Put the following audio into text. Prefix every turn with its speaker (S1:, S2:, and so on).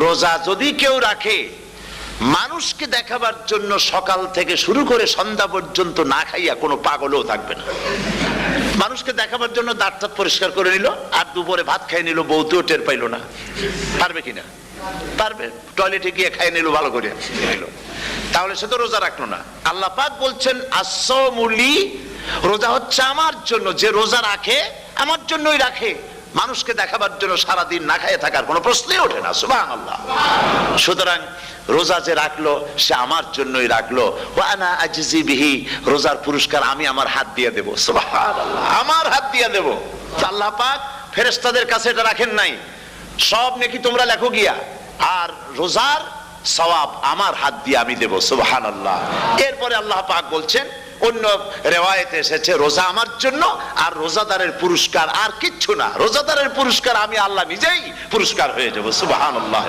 S1: রোজা যদি কেউ রাখে মানুষকে দেখাবার জন্য সকাল থেকে শুরু করে সন্ধ্যা পর্যন্ত না খাইয়া কোনো পাগলও থাকবে না। মানুষকে দেখাবার জন্য দাঁত টাত পরিষ্কার করে নিল আর দুপুরে ভাত খাই নিল, বউতেও টের পাইল না। পারবে কিনা? পারবে। টয়লেটে গিয়ে খাই নিল, ভালো করে নিল, তাহলে সে তো রোজা রাখলো না। আল্লাহ পাক বলছেন আস-সাওমু লি, রোজা হচ্ছে আমার জন্য। যে রোজা রাখে আমার জন্যই রাখে, মানুষকে দেখাবার জন্য সারাদিন না খাইয়ে থাকার কোনো প্রশ্নই ওঠে না। সুবহানাল্লাহ। সুতরাং রোজা যে রাখলো সে আমার জন্যই রাখলো। ওয়া আনা আজজি বিহি, রোজার পুরস্কার আমি আমার হাত দিয়ে দেব। সুবহানাল্লাহ, আমার হাত দিয়ে দেব। আল্লাহ পাক ফেরেশতাদের কাছে এটা রাখেন নাই, সব নেকি তোমরা লেখো গিয়া, আর রোজার সওয়াব আমার হাত দিয়ে আমি দেব। সুবহানাল্লাহ। এরপরে আল্লাহ পাক বলছেন, অন্য রিওয়ায়াতে এসেছে রোজা আমার জন্য আর রোজাদারের পুরস্কার আর কিচ্ছু না, রোজাদারের পুরস্কার আমি আল্লাহ নিজেই পুরস্কার হয়ে যাব। সুবহানাল্লাহ।